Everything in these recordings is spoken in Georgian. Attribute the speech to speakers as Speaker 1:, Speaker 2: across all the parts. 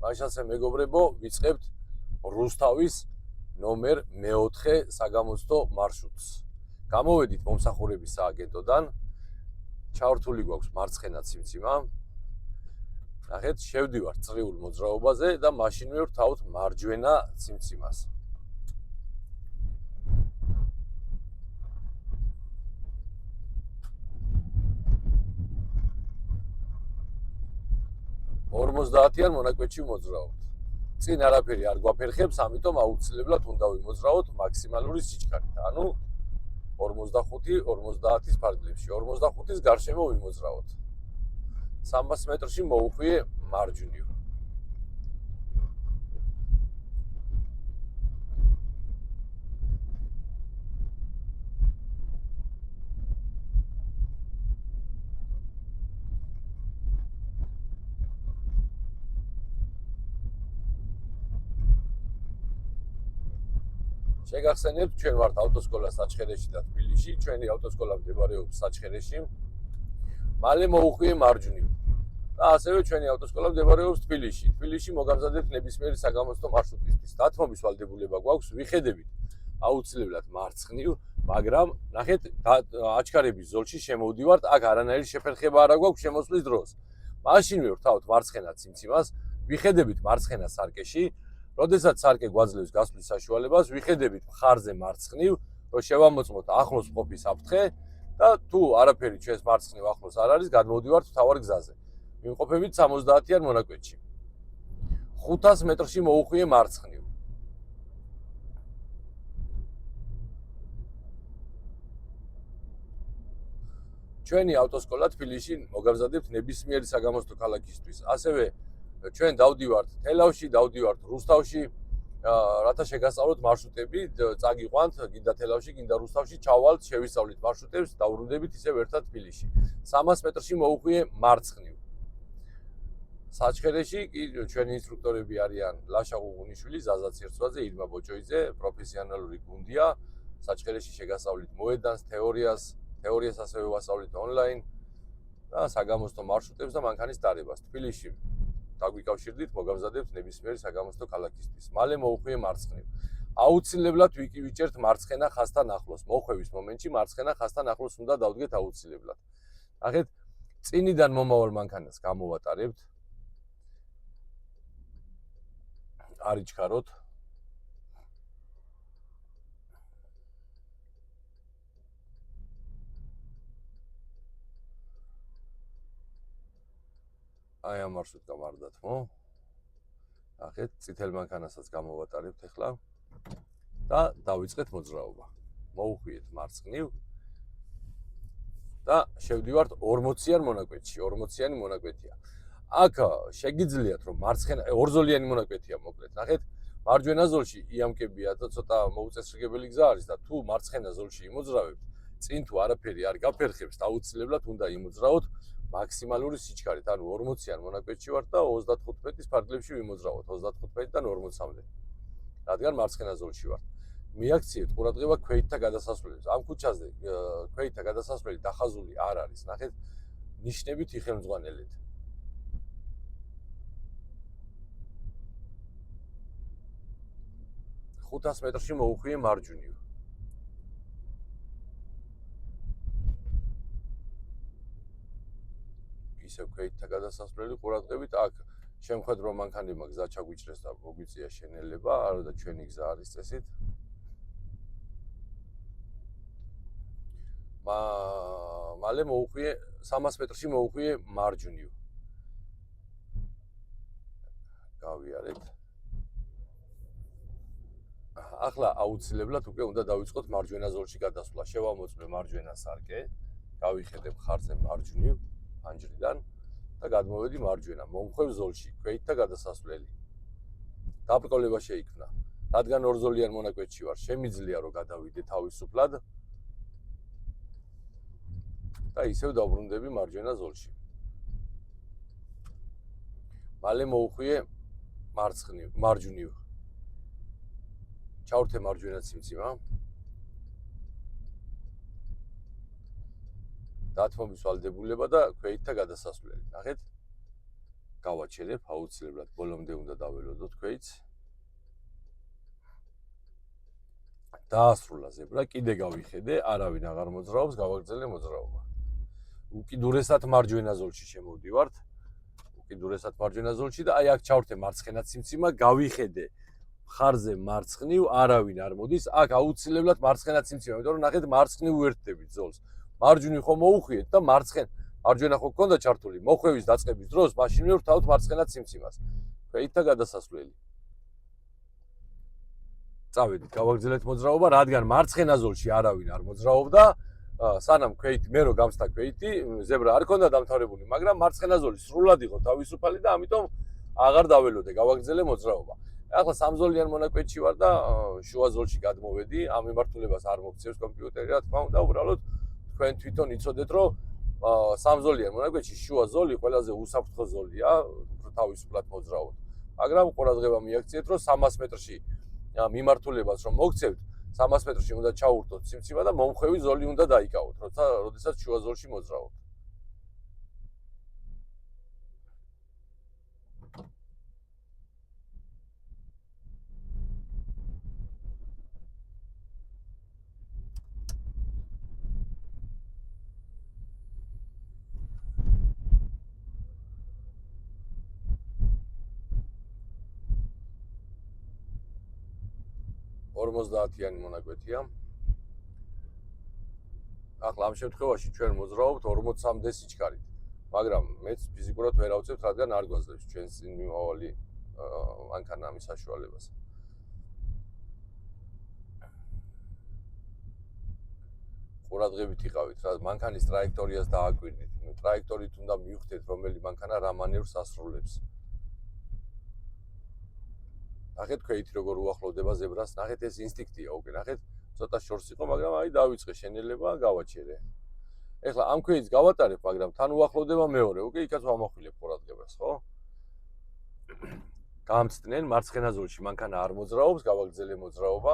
Speaker 1: მაშასე მეგობრებო, ვიწყებთ რუსთავის ნომერ მე-4 საგამოცდო მარშრუტს. გამოვედით მომსახურების სააგენტოდან. ჩავრთული გვაქვს მარცხენა ციმციმა. ნახეთ, შევდივართ წრიულ მოძრაობაზე და მაშინვე ვთავთ მარჯვენა ციმციმას. ორმოცდაათიან მონაკვეთში მოძრაობთ. წინ არაფერი არ გვაფერხებს, ამიტომ აუცილებლად უნდა ვიმოძრაოთ მაქსიმალური სიჩქარით. ანუ 45-50-ის ფარგლებში. 45-ის გარშემო ვიმოძრაოთ. 300 მეტრში მოუხვიე მარჯვნივ. შეგახსენებთ, ჩვენ ვართ ავტოსკოლა საჩხერეში და თბილისში. ჩვენი ავტოსკოლა მდებარეობს საჩხერეში. მალე მოუხვიე მარჯვნივ. და ასევე ჩვენი ავტოსკოლა მდებარეობს თბილისში. თბილისში მოგამზადებთ ნებისმიერი საგამოცდო მარშრუტისთვის. დათმობის ვალდებულება გვაქვს, ვიხედებით აუცილებლად მარცხნივ, მაგრამ ნახეთ, აჩქარების ზოლში შემოვდივართ, აქ არანაირი შეფერხება არ აქვს შემოსვლის დროს. მაშინვე ვთავთ მარცხენა ციმციმას, ვიხედებით მარცხენა სარკეში. როდესაც სარკე გვაძლევს გასვლის საშუალებას, ვიხედებით მხარზე მარცხნივ, რომ შევამოწმოთ ახლოს მყოფი საფრთხე და თუ არაფერი ჩვენს მარცხნივ ახლოს არ არის, გადმოვდივართ მთავარ გზაზე. ვიმყოფებით 70-იან მონაკვეთში. 500 მეტრში მოუხვიე მარცხნივ. ჩვენი ავტოსკოლა თბილისში მოგამზადებთ ნებისმიერი საგამოცდო ქალაქისთვის. ასევე ჩვენ დავდივართ თელავში, დავდივართ რუსთავში, რათა შეგასწავლოთ მარშრუტები, წაგიყვანთ, გინდა თელავში, გინდა რუსთავში, ჩავალთ, შევისწავლით მარშრუტებს, დავრუნდებით ისევ ერთად თბილისში. 300 მეტრში მოუხვიე მარცხნივ. საჩხერეში კი ჩვენი ინსტრუქტორები არიან ლაშა ღუღუნიშვილი, ზაზა ცირცვაძე, ირმა ბოჭოიძე, პროფესიონალური გუნდია. საჩხერეში შეგასწავლით მოედანს, თეორიას ასევე ვასწავლით ონლაინ და საგამოცდო მარშრუტებს და მანქანის დარებას. თბილისში დაგვიკავშირდით, მოგამზადებთ ნებისმიერი საგამოცდო ქალაქისთვის. მალე მოუხვიე მარცხნივ. აუცილებლად ვიჭერთ მარცხენა ხაზთან ახლოს. მოხვევის მომენტში მარცხენა ხაზთან ახლოს უნდა დავდგეთ აუცილებლად. ნახეთ, წინიდან მომავალ მანქანას გამოვატარებთ. არ იჩქაროთ. აი ამ მარშრუტკამ არ დათმო. ნახეთ, წითელ მანქანასაც გამოვატარებთ ახლა და დავიწყეთ მოძრაობა. მოუხვიეთ მარცხნივ და შევდივართ 40-იან მონაკვეთში. 40-იანი მონაკვეთია. აქ შეგიძლიათ რომ მარცხენა ორზოლიანი მონაკვეთია მოკლედ. ნახეთ, მარჯვენა ზოლში იამკებია და ცოტა მოუწესრიგებელი გზა არის და თუ მარცხენა ზოლში იმოძრავებთ, წინ თუ არაფერი არ გაფერხებს, აუცილებლად უნდა იმოძრავოთ მაქსიმალური სიჩქარით. ანუ 40-იან მონაკვეთში ვართ და 35-ის ფარგლებში ვიმოძრავოთ, 35-დან 40-მდე. რადგან მარცხენა ზოლში ვართ. მიაქციეთ ყურადღება ქვეითთა გადასასვლელებს. ამ ქუჩაზე ქვეითთა გადასასვლელი დახაზული არ არის. ნახეთ, ნიშნებით იხელმძღვანელეთ. ხუთას მეტრში მოუხვიე მარჯვნივ. ისევ ქვეითთა გადასასვლელი ყურადღებით. აქ შემხედრო მანქანებმა გზა ჩაგვიჭრეს და მოგვიწია შენელება, არა და ჩვენი გზა არის წესით. მალე მოუხვიე 300 მეტრში მოუხვიე მარჯვნივ. გავიარეთ. ახლა აუცილებლად უკვე უნდა დავიწყოთ მარჯვენა ზოლში გადასვლა. შევამოწმე მარჯვენა სარკე, გავიხედებ ხარზე მარჯვნივ ფანჯრიდან და გადმოვედი მარჯვენა. მომხვევ ზოლში ქვეითთა გადასასვლელი. დაბრკოლება შეიქმნა. რადგან ორზოლიან მონაკვეთში ვარ, შემიძლია რომ გადავიდე თავისუფლად და ისევ დავბრუნდები მარჯვენა ზოლში. მალე მოუხვიე მარჯვნივ. ჩავრთე მარჯვენა ციმციმა. დათმობის ვალდებულება და ქვეითთა გადასასვლელი. ნახეთ. გავაჩერებ, აუცილებლად ბოლომდე უნდა დაველოდო თქვენიც. დაასრულა ზებრა, კიდე გავიხედე, არავინ აღარ მოძრაობს, გავაგრძელე მოძრაობა. უკიდურესად მარჯვენა ზოლში შემოვდივართ. უკიდურესად მარჯვენა ზოლში და აი აქ ჩავრთე მარცხენა ციმციმა, გავიხედე მხარზე მარცხნივ, არავინ არ მოდის, აქ აუცილებლად მარცხენა ციმციმა, იმიტომ რომ ნახეთ მარცხნივ უერთდებით ზოლს. მარჯვნივ ხო მოუხვიეთ და მარჯვენა ხო გქონდა ჩართული, მოხვევის დაწყების დროს მაშინ ვერთავთ მარცხენა ციმციმას. ქვეით და გადასასვლელი. წავედით, გავაგრძელეთ მოძრაობა, რადგან მარცხენა ზოლში არავინ არ მოძრაობდა, სანამ ქვეითი მე რო გამსთა ქვეითი, ზებრა არ ქონდა დამთავრებული, მაგრამ მარცხენა ზოლი სრულად იყო თავისუფალი და ამიტომ აღარ დაველოდე, გავაგრძელე მოძრაობა. ახლა სამზოლიან მონაკვეთში ვარ და შუა ზოლში გადმოვედი, ამ მიმართულებას არ მოგწევს კომპიუტერი, რა თქმა უნდა, უბრალოდ თქვენ თვითონ იცოდეთ, რომ სამზოლიან მონაკვეთში შუა ზოლი ყველაზე უსაფრთხო ზოლია, თავისუფლად მოძრაობთ. მაგრამ ყურადღება მიაქციეთ, რომ 300 მეტრში მიმართულებას რომ მოგწევთ, 300 მეტრში უნდა ჩაურთოთ ციმციმა და მომხვევი ზოლი უნდა დაიკავოთ, როდესაც შუა ზოლში მოძრაობთ. Ორმოცდაათიანი მონაკვეთია. ახლა ამ შემთხვევაში ჩვენ მოძრაობთ 43-მდე სიჩქარით. მაგრამ მეც ფიზიკურად ვერ ავწევთ, რადგან არ გვაძლევს ჩვენს წინ მიმავალი მანქანა ამის საშუალებას. ყურადღებით იყავით, რა მანქანის ტრაექტორიას დააკვირდით. ტრაექტორით უნდა მივხვდეთ, რომელი მანქანა რა მანევრს ასრულებს. ნახეთ ქვეითი როგორ უახლოვდება ზებრას, ნახეთ ეს ინსტინქტია უკვე, ნახეთ ცოტა შორს იყო, მაგრამ აი დავიწყე შენელება, გავაჩერე. ეხლა ამ ქვეითს გავატარებ, მაგრამ თან უახლოვდება მეორე, უკვე იქაც ვამახვილებ ყურადღებას, ხო? გამწდნენ მარცხენა ზოლში მანქანა არ მოძრაობს, გავაგრძელე მოძრაობა.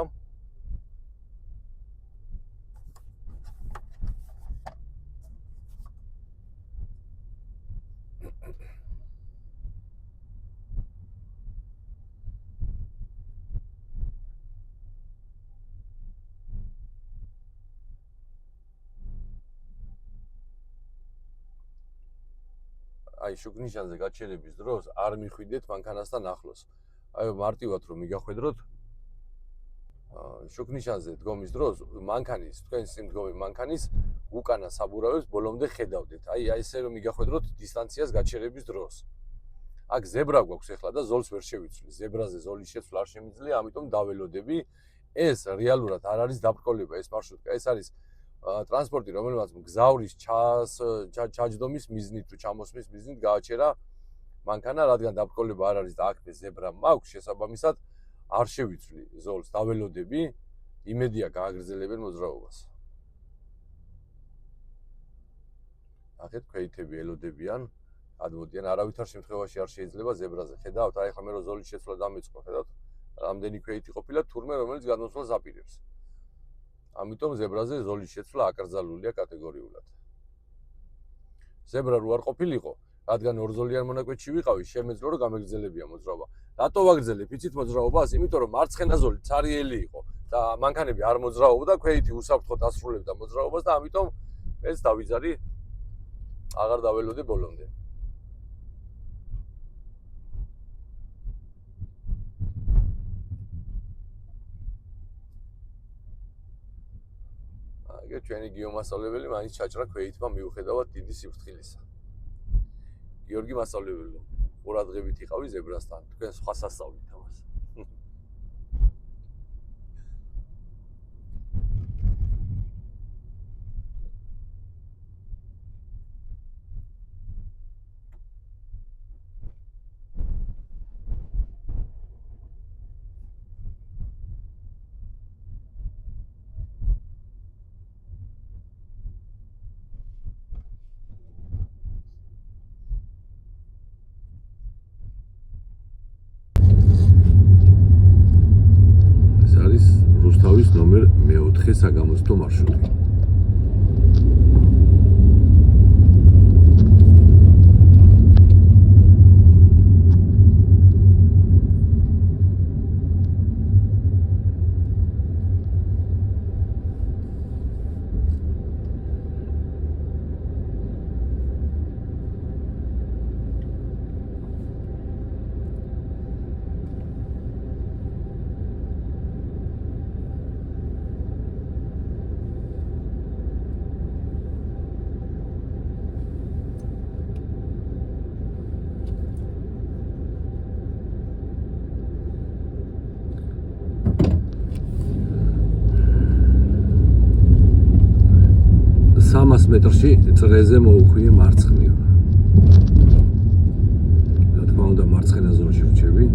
Speaker 1: აი შუქნიშანზე გაჩერების დროს არ მიხვიდეთ მანქანასთან ახლოს. აი მარტივად რომ მიგახვედროთ შუქნიშანზე დგომის დროს მანქანის, თქვენს სიმდგომი მანქანის უკანა საბურავებს ბოლომდე ხედავდეთ. აი ესე რომ მიგახვედროთ დისტანციას გაჩერების დროს. აქ ზებრა გვაქვს ახლა და ზოლს ვერ შევიცვლი. ზებრაზე ზოლის შეცვლა არ შემიძლია, ამიტომ დაველოდები. ეს რეალურად არ არის დაბრკოლება, ეს მარშრუტკა, ეს არის ტრანსპორტი, რომელმაც მგზავრის ჩაჯდომის მიზნით თუ ჩამოსვლის მიზნით გააჩერა მანქანა, რადგან დაბრკოლება არ არის და აქ ზებრა მაქვს, შესაბამისად არ შევიცვლი ზოლს, დაველოდები, იმედია გააგრძელებენ მოძრაობას. ნახეთ, ქვეითები ელოდებიან, ადმოდიან, არავითარ შემთხვევაში არ შეიძლება ზებრაზე. ხედავთ, აი ახლა მე რო ზოლის შეცვლა დამეწყო, ხედავთ, რამდენი ქვეითი ყოფილა თურმე, რომელიც გადმოსვლას აპირებს. ამიტომ ზებრაზე ზოლის შეცვლა აკრძალულია კატეგორიულად. ზებრა რო არ ყოფილიყო, რადგან ორზოლიან მონაკვეთში ვიყავი, შემეძლო რომ გამეგრძელებია მოძრაობა. რატო ვაგრძელებ იცით მოძრაობას? იმიტომ რომ მარცხენა ზოლი ცარიელი იყო და მანქანები არ მოძრაობდა, ქვეითი უსაფრთხოდ ასრულებდა მოძრაობას და ამიტომ მეც დავიძარი აღარ დაველოდე ბოლომდე. აგერ ჩვენი გიომასწავლებელი მაინც ჩაჭრა ქვეითმა მიუხედავად დიდი სიფრთხილისა. გიორგი მასწავლებელო, ყურადღებით იყავი ზებრასთან, თქვენ სხვა სასწავლით ამას. რუსთავის ნომერ მე-4 საგამოცდო მარშრუტი. მეტრში წრეზე მოუხვიე მარცხნივ. რა თქმა უნდა მარცხენა ზოლში ვრჩები.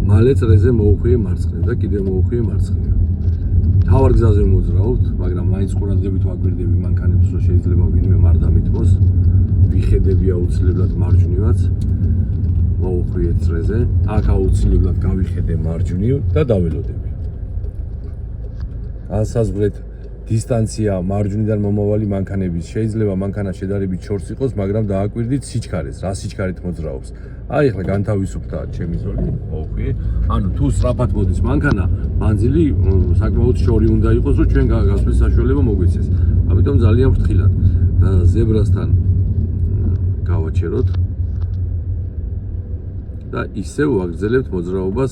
Speaker 1: მალე წრეზე მოუხვიე მარცხნივ და კიდევ მოუხვიე მარცხნივ. თავარ გზაზე მოძრაობთ, მაგრამ მაინც ყურადღებით ვაკვირდები მანქანებს, რომ შეიძლება ვინმე არ დამითმოს. ვიხედები აუცილებლად მარჯვნივაც. მოუხვიე წრეზე, აქ აუცილებლად გავიხედე მარჯვნივ და დაველოდები. განსაზღვრეთ დისტანცია მარჯვნიდან მომავალი მანქანების. შეიძლება მანქანა შედარებით შორს იყოს, მაგრამ დააკვირდით სიჩქარეს, რა სიჩქარით მოძრაობს. აი ახლა განთავისუფლდა ჩემი ზოლი, მოუხვიე. ანუ თუ სწრაფად მოდის მანქანა, მანძილი საკმაოდ შორი უნდა იყოს, რომ ჩვენ გასვლის საშუალება მოგვეცეს. ამიტომ ძალიან ფრთხილად ზებრასთან გავაჩეროთ და ისევ ვაგრძელებთ მოძრაობას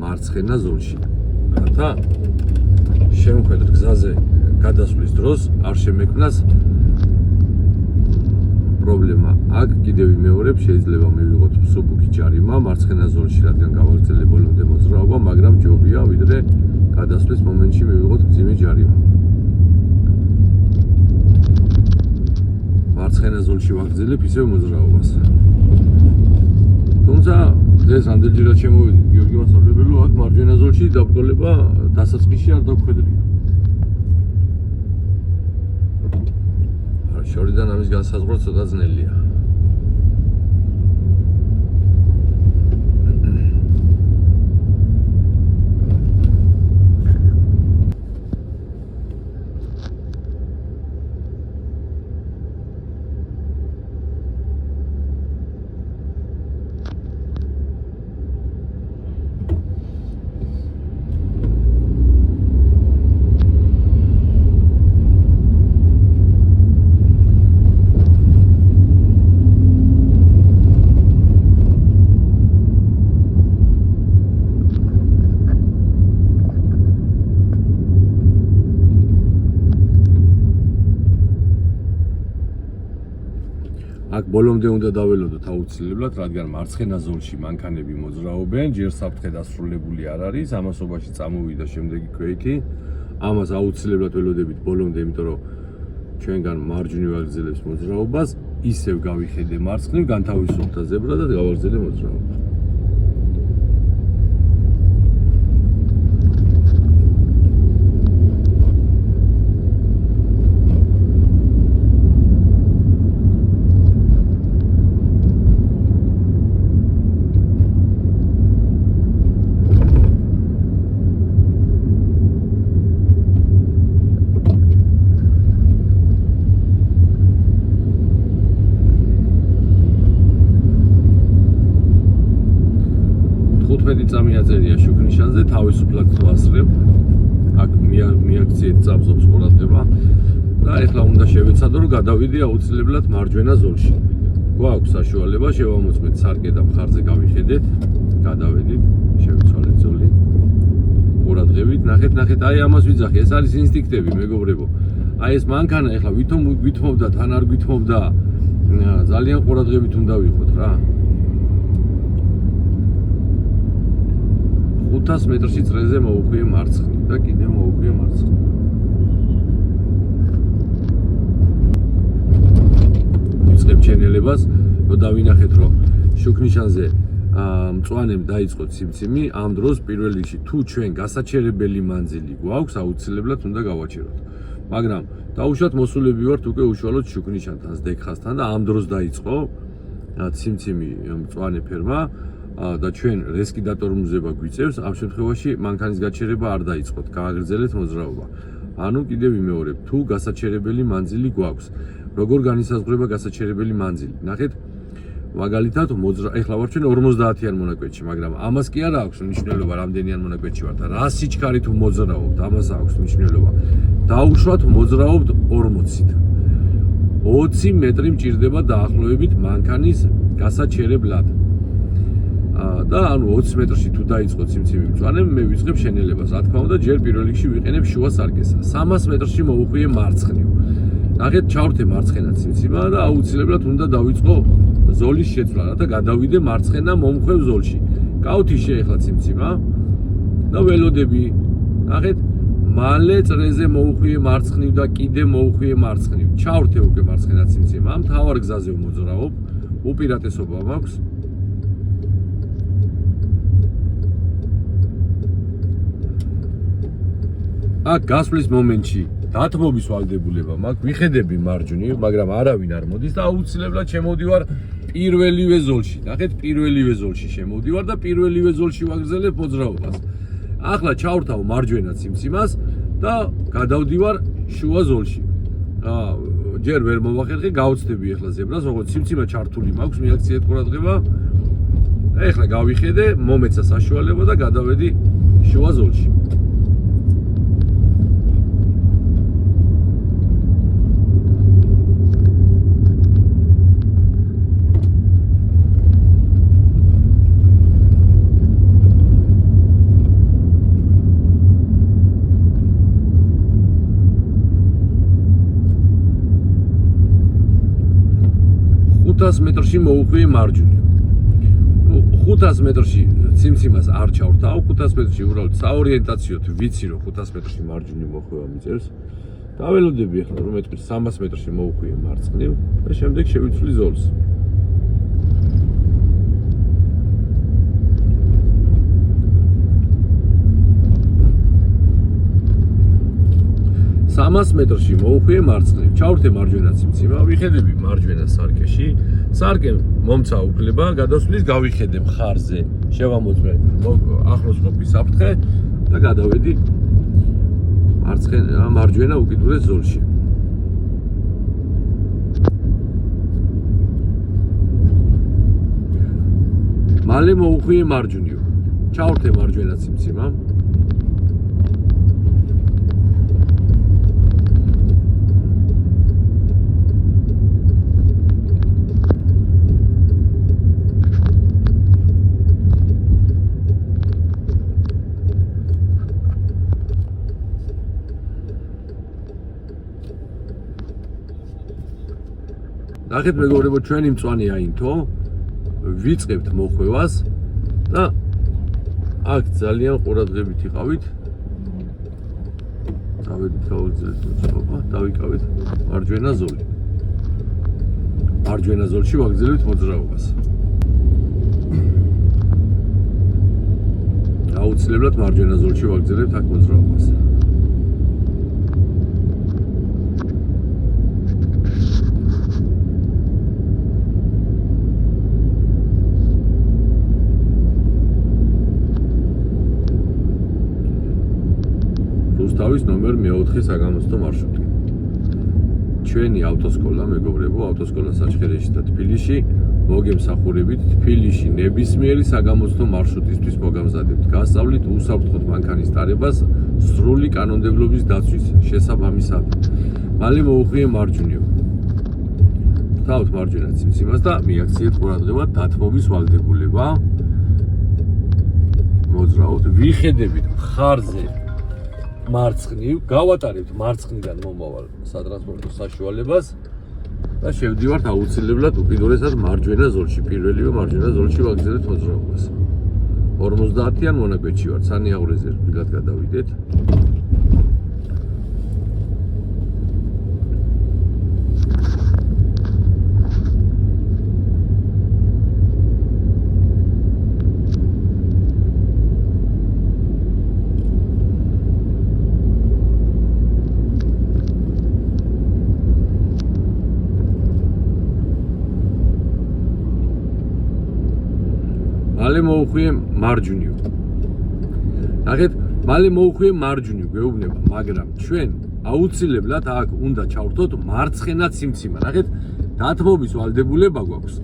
Speaker 1: მარცხენა ზოლში. რათა შემოქმედოთ გზაზე გადასვლის დროს არ შემექმნას პრობლემა. აქ კიდევ ვიმეორებ, შეიძლება მივიღოთ მსუბუქი ჯარიმა მარცხენა ზოლში, რადგან გავაგრძელებ ბოლომდე მოძრაობა, მაგრამ ჯობია ვიდრე გადასვლის მომენტში მივიღოთ მძიმე ჯარიმა. მარცხენა ზოლში ვაგრძელებ ისევ მოძრაობას. თუმცა დღეს ამდენჯერად შემოვედი გიორგი მასწავლებელო, აქ მარჯვენა ზოლში დაბრკოლება დასაწყისში არ დავხვედრია. შორიდან ამის განსაზღვრა ცოტა ძნელია. აქ ბოლომდე უნდა დაველოდოთ აუცილებლად, რადგან მარცხენა ზოლში მანქანები მოძრაობენ, ჯერ საფრთხე დასრულებული არ არის, ამასობაში წამოვიდა შემდეგი ქვეითი. ამას აუცილებლად ველოდებით ბოლომდე, იმიტომ რომ ჩვენგან მარჯვნივ ვაგრძელებს მოძრაობას, ისევ გავიხედე მარცხნივ, განთავისუფლდა ზებრა და გავაგრძელე მოძრაობა. წამიაწერია შუქნიშანზე, თავისუფლად ვასწრებ. აქ მიაქციეთ წაბზობს ყურადღება და ეხლა უნდა შევეცადო, რომ გადავიდე აუცილებლად მარჯვენა ზოლში. გვაქვს საშუალება, შევამოწმეთ სარკე და მხარზე გავიხედეთ, გადავედით, შევცვალეთ ზოლი. ყურადღებით, ნახეთ, აი ამას ვიძახი, ეს არის ინსტინქტები, მეგობრებო. აი ეს მანქანა ეხლა ვითომ გვითმობდა, თან არ გვითმობდა, ძალიან ყურადღებით უნდა ვიყოთ რა. 500 მეტრში წრეზე მოუხვიე მარცხნივ და კიდევ მოუხვიე მარცხნივ. ვიწყებ ჩენელებას, რომ დავინახეთ, რომ შუქნიშანზე მწვანემ დაიწყო ციმციმი, ამ დროს პირველ რიგში თუ ჩვენ გასაჩერებელი მანძილი გვაქვს, აუცილებლად უნდა გავაჩეროთ. მაგრამ დაუშვათ მოსულები ვართ უკვე უშუალოდ შუქნიშანთან, ზდეკხასთან და ამ დროს დაიწყო ციმციმი მწვანე ფერმა. და ჩვენ რესკი დატორმუზება გვიწევს, ამ შემთხვევაში მანქანის გაჩერება არ დაიწყოთ, გააგრძელეთ მოძრაობა. ანუ კიდევ ვიმეორებ, თუ გასაჩერებელი მანძილი გვაქვს, როგორ განისაზღვრება გასაჩერებელი მანძილი? ნახეთ, მაგალითად, ეხლა ვარ ჩვენ 50-იან მონაკვეთში, მაგრამ ამას კი არ აქვს მნიშვნელობა, რამდენიან მონაკვეთში ვარ და რა სიჩქარით მოძრაობთ, ამას აქვს მნიშვნელობა. დაუშვათ მოძრაობთ 40-ით. 20 მეტრი მჭირდება დაახლოებით მანქანის გასაჩერებლად. და ანუ 20 მეტრში თუ დაიწყო ციმციმი მწვანე, მე ვიწყებ შენელებას. რა თქმა უნდა, ჯერ პირველ რიგში ვიყენებ შუა სარკესა. 300 მეტრში მოუხვიე მარცხნივ. ნახეთ, ჩავრთე მარცხენა ციმციმა და აუცილებლად უნდა დავიწყო ზოლის შეცვლა, რათა გადავიდე მარცხენა მომხვევ ზოლში. გაუთიშე ახლა ციმციმა და ველოდები ნახეთ მალე წრეზე მოუხვიე მარცხნივ და კიდე მოუხვიე მარცხნივ ჩავრთე უკვე მარცხენა ციმციმა მთავარ გზაზე ვმოძრაობ უპირატესობა მაქვს აქ გასვლის მომენტში დათმობის ვალდებულება მაქვს ვიხედები მარჯვნივ მაგრამ არავინ არ მოდის და აუცილებლად შემოვდივარ პირველივე ზოლში ნახეთ პირველივე ზოლში შემოვდივარ და პირველივე ზოლში ვაგრძელებ მოძრაობას ახლა ჩავრთავ მარჯვენა ციმციმას და გადავდივარ შუა ზოლში ჯერ ვერ მოვახერხე გავუცდები ახლა ზებრას როგორც ციმციმა ჩართული მაქვს მიაქციეთ ყურადღება ახლა გავიხედე მომეცა საშუალება და გადავედი შუა ზოლში მეტრში მოუხვიე მარჯვნივ 500 მეტრში ციმციმას არ ჩავრთავ 500 მეტრში უბრალოდ საორიენტაციოდ ვიცი რომ 500 მეტრში მარჯვნივ მოხვევა მიწერს დაველოდები ახლა რომ მეტყვი 300 მეტრში მოუხვიე მარცხნივ და შემდეგ შევიცვლი ზოლს სამას მეტრში მოუხვიე მარცხნივ ჩავრთე მარჯვენა ციმციმა ვიხედები მარჯვენა სარკეში სარკე მომცა უფლება გადასვლის გავიხედე მხარზე შევამოწმე ახლოს ყოფის საფრთხე და გადავედი მარჯვენა უკიდურეს ზოლში მალე მოუხვიე მარჯვნივ ჩავრთე მარჯვენა ციმციმა ნახეთ მეგობრებო ჩვენი მწვანე აინთო ვიწყებთ მოხვევას და აქ ძალიან ყურადღებით იყავით დავედით გავუძლეთ მოწყობა დავიკავეთ მარჯვენა ზოლი მარჯვენა ზოლში ვაგრძელებთ მოძრაობას აუცილებლად მარჯვენა ზოლში ვაგრძელებთ აქ მოძრაობას რუსთავის ნომერ მე-4 საგამოცდო მარშრუტი. ჩვენი ავტოსკოლა, მეგობრებო, ავტოსკოლა საჩხერეში და თბილისში მოგემსახურებით თბილისში ნებისმიერი საგამოცდო მარშრუტისთვის მოგამზადებთ. გასწავლით უსაფრთხოდ მანქანის ტარებას სრული კანონმდებლობის დაცვის შესაბამისად. მალე მოუხვიე მარჯვნივ. თავთ მარჯვენა ციმციმას და მიაქციეთ ყურადღება დათმობის ვალდებულება. მოძრაობთ, ვიხედებით მხარზე მარცხნივ, გავატარებთ მარცხნიდან მომავალ სატრანსპორტო საშუალებას და შევდივართ აუცილებლად უკიდურესად მარჯვენა ზოლში, პირველივე მარჯვენა ზოლში ვაგრძელებთ მოძრაობას. 50-იან მონაკვეთში ვართ, სანიაღვრეზე რბილად გადავიდეთ. მალე მოუხვიე მარჯვნივ. ნახეთ, მალე მოუხვიე მარჯვნივ, გვეუბნება, მაგრამ ჩვენ აუცილებლად აქ უნდა ჩავრთოთ მარცხენა ციმციმა. ნახეთ, დათმობის ვალდებულება გვაქვს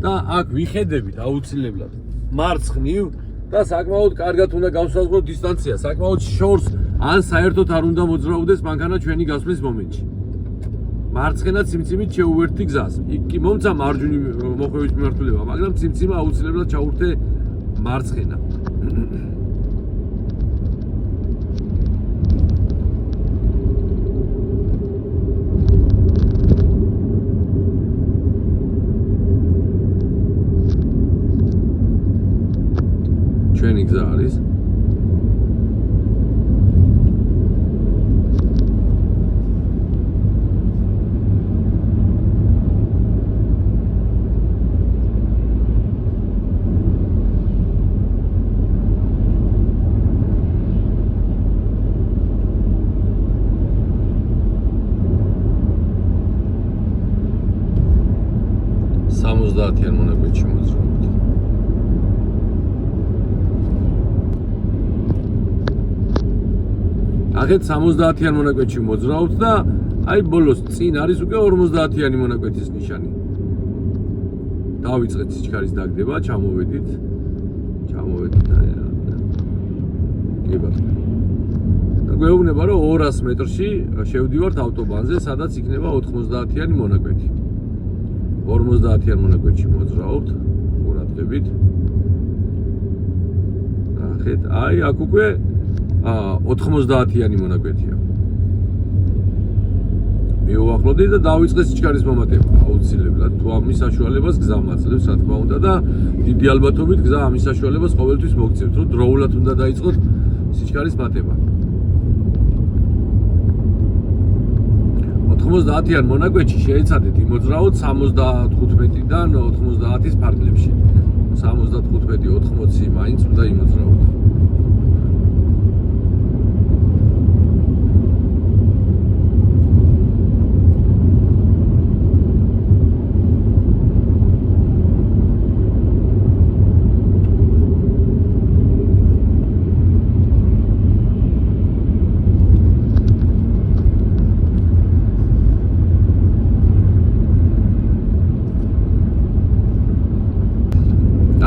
Speaker 1: და აქ ვიხედებით აუცილებლად მარცხნივ და საკმაოდ კარგად უნდა გავსაზღვროთ დისტანცია. საკმაოდ შორს ან საერთოდ არ უნდა მოძრაობდეს მანქანა ჩვენი გასვლის მომენტში. მარცხენა ციმციმით შეუერთდი გზას. იქ კი მომცა მარჯვნივ მოხვევის მიმართულება, მაგრამ ციმციმა აუცილებლად ჩაურთე მარცხენა. 70-იან მონაკვეთში მოძრაობთ. ახეთ 70-იან მონაკვეთში მოძრაობთ და აი ბოლოს წინ არის უკვე 50-იანი მონაკვეთის ნიშანი. დავიწყეთ სიჩქარის დაგდება, ჩამოვედით აი რა. კი ბატონო. და გვეუბნება რომ 200 მეტრში შევდივართ ავტობანზე, სადაც იქნება 90-იანი მონაკვეთი. 50-იან მონაკვეთში მოძრაობთ, ყურადღებით. ახეთ აი აქ უკვე 90-იანი მონაკვეთია. მიუახლოვდით და დავიწყეთ სიჩქარის მომატება აუცილებლად. თუ ამის საშუალებას გზა მაძლევს, რა თქმა უნდა და დიდი ალბათობით გზა ამის საშუალებას ყოველთვის მოგწევთ, რომ დროულად უნდა დაიწყოთ სიჩქარის მატება. 90-იან მონაკვეთში შეეცადეთ იმოძრაოთ 75-დან 90-ის ფარგლებში. 75-80 მაინც უნდა იმოძრაოთ.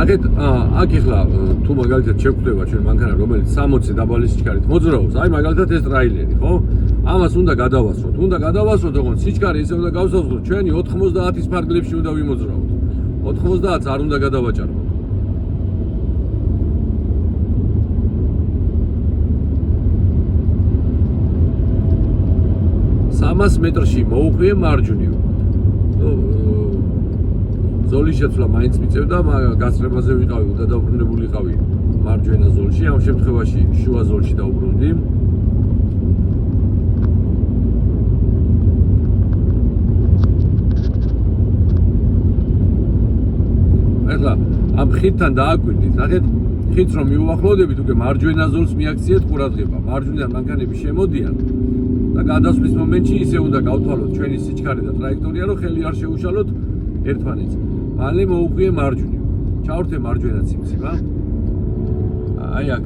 Speaker 1: აქ ახლა თუ მაგალითად შეგხვდება ჩვენ მანქანა რომელიც 60 დაბალი სიჩქარით მოძრაობს, აი მაგალითად ეს ტრაილერი, ხო? ამას უნდა გადავასროთ. ოღონდ სიჩქარე ისე უნდა გავსავსოთ, ჩვენი 90-ის ფარგლებში უნდა ვიმოძრაოთ. 90-ს არ უნდა გადავაჭარბოთ. 300 მეტრში მოუხვიე მარჯვნივ. ზოლის შეცვლა მაინც მიწევდა, მაგრამ გასწრებაზე ვიყავი, უნდა დავბრუნებულიყავი მარჯვენა ზოლში, ამ შემთხვევაში შუა ზოლში დავბრუნდი. ახლა ამ ხიდთან დააკვირდით, ნახეთ, ხიდს რომ მიუახლოვდებით, უკვე მარჯვენა ზოლს მიაქციეთ ყურადღება. მარჯვნიდან მანქანები შემოდიან და გადასვლის მომენტში ისე უნდა გავთვალოთ ჩვენი სიჩქარე და ტრაექტორია, რომ ხელი არ შეუშალოთ ერთმანეთს. მალე მოუხვიე მარჯვნივ. ჩავრთე მარჯვენა ციმციმა. აი აქ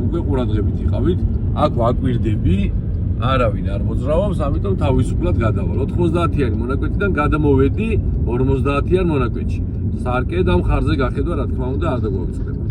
Speaker 1: უკვე ყურადღებით იყავით. აქ ვაკვირდები, არავინ არ მოძრაობს, ამიტომ თავისუფლად გადავალ. 90-იანი მონაკვეთიდან გადამოვედი 50-იან მონაკვეთში. სარკე და მხარზე გახედვა, რა თქმა უნდა, არ დაგვაუწყდება.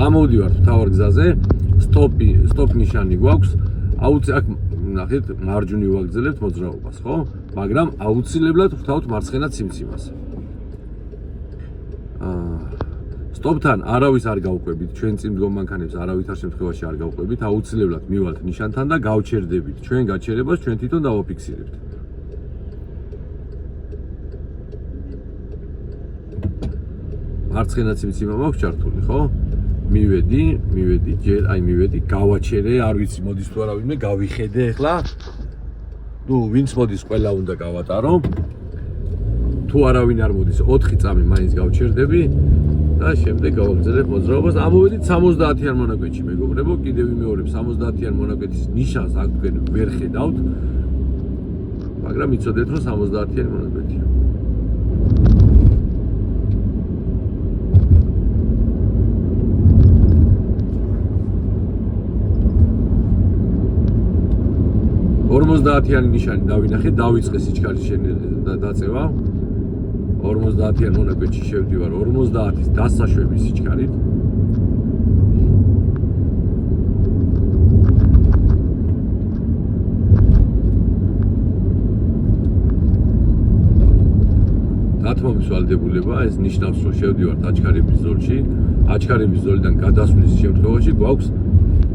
Speaker 1: ამოვდივართ მთავარ გზაზე, სტოპ ნიშანი გვაქვს. აქ ნახეთ, მარჯვნივ ვაგრძელებთ მოძრაობას, ხო? მაგრამ აუცილებლად ხვდავთ მარცხენა ციმციმას. სტოპთან არავის არ გავყვებით, ჩვენ წინ მდგომ მანქანებს არავითარ შემთხვევაში არ გავყვებით, აუცილებლად მივალთ ნიშანთან და გავჩერდებით. ჩვენ გაჩერებას ჩვენ თვითონ დავაფიქსირებთ. მარცხენა ციმციმა მაქვს ჩართული, ხო? მივედი, გავაჩერე, არ ვიცი, მოდის თუ არა ვინმე, გავიხედე ახლა. ნუ, ვინც მოდის, ყველა უნდა გავატარო. თუ არავინ არ მოდის, 4 წამი მაინც გავჩერდები და შემდეგ გავაგრძელებ მოძრაობას. ამოვედით 70-იან მონაკვეთში, მეგობრებო, კიდევ ვიმეორებ, 70-იან მონაკვეთის ნიშანს აქ თქვენ ვერ ხედავთ, მაგრამ იცოდეთ, რომ 70-იანი მონაკვეთია. იანი ნიშანი დავინახე, დავიწყე სიჩქარის დაწევა. 50-იან მონაკვეთში შევდივარ 50-ის დასაშვების სიჩქარით. დათმობის ვალდებულება ეს ნიშნავს, რომ შევდივართ აჩქარების ზოლში. აჩქარების ზოლიდან გადასვლის შემთხვევაში გვაქვს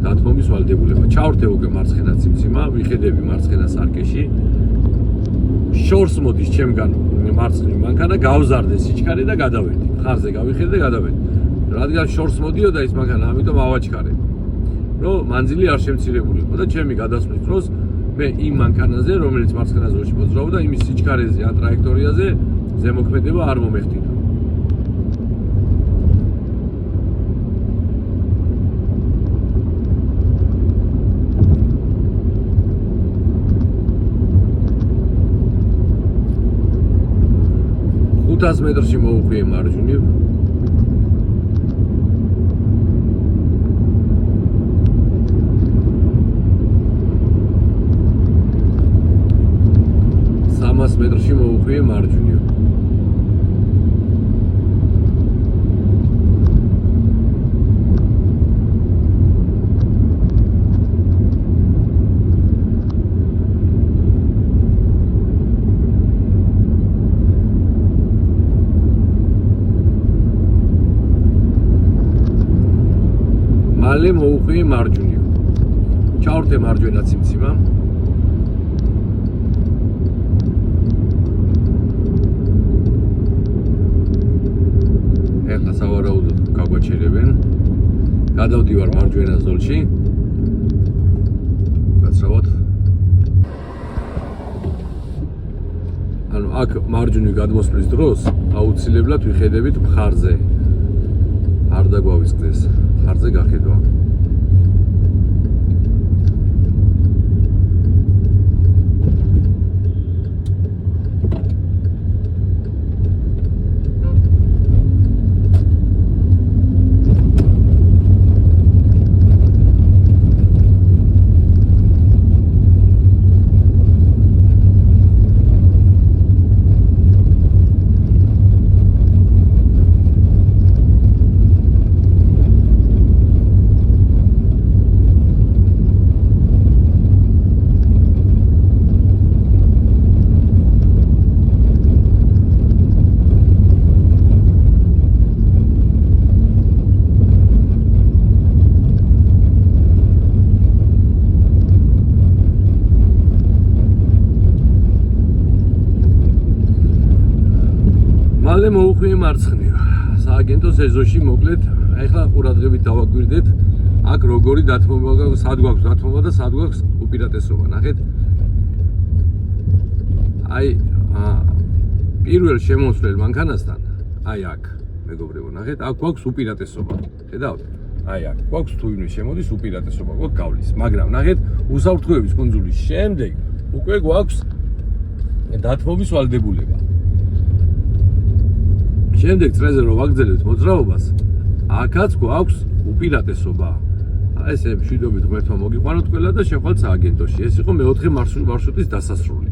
Speaker 1: დათმობის ვალდებულება. ჩავრთე უკვე მარცხენა ციმციმა, ვიხედები მარცხენა სარკეში. შორს მოდის ჩემგან მარცხნივ მანქანა, გავზარდე სიჩქარე და გადავედი. მხარზე გავიხედე და გადავედი. რადგან შორს მოდიოდა ის მანქანა, ამიტომ ავაჩქარე. რომ მანძილი არ შემცირებულიყო და ჩემი გადასვლის დროს მე იმ მანქანაზე, რომელიც მარცხენა ზოლში მოძრაობდა, იმის სიჩქარეზე ან ტრაექტორიაზე ზემოქმედება არ მომეხდინა. $500 მეტრში მოუხვიე მარჯვნივ. მეტრში მოუხვიე მარჯვნივ. მალე მოუხვიე მარჯვნივ. ჩავრდე მარჯვენა ციმციმა. ეხლა სავარაუდოდ გაგვაჩერებენ. გადავდივარ მარჯვენა ზოლში. გაცრავოთ. ანუ აქ მარჯვნივ გადმოსვლის დროს აუცილებლად ვიხედებით მხარზე. არ დაგვავიწყდეს. მხარზე გახედვა. მალე მოუხვიე მარცხნივ. სააგენტოს ეზოში მოკლედ, ახლა ყურადღებით დავაკვირდეთ, აქ როგორი დათმობა გაქვს, სად გვაქვს დათმობა და სად გვაქვს უპირატესობა. ნახეთ. აი, პირველ შემოსვლელ მანქანასთან, აი აქ, მეგობრებო, ნახეთ, აქ გვაქვს უპირატესობა. ხედავთ? აი აქ, გვაქვს თუ ვინმე შემოდის უპირატესობა, გვაქვს გავლის. მაგრამ ნახეთ, უსაფრთხოების კუნძულის შემდეგ უკვე გვაქვს დათმობის ვალდებულება. შემდეგ წრეზე რო ვაგრძელებთ მოძრაობას, აქაც გვაქვს უპირატესობა. აი ესე მშვიდობით ღმერთმა მოგიყვანოთ ყველა და შევხვალთ სააგენტოში. ეს იყო მეოთხე მარშრუტის დასასრული.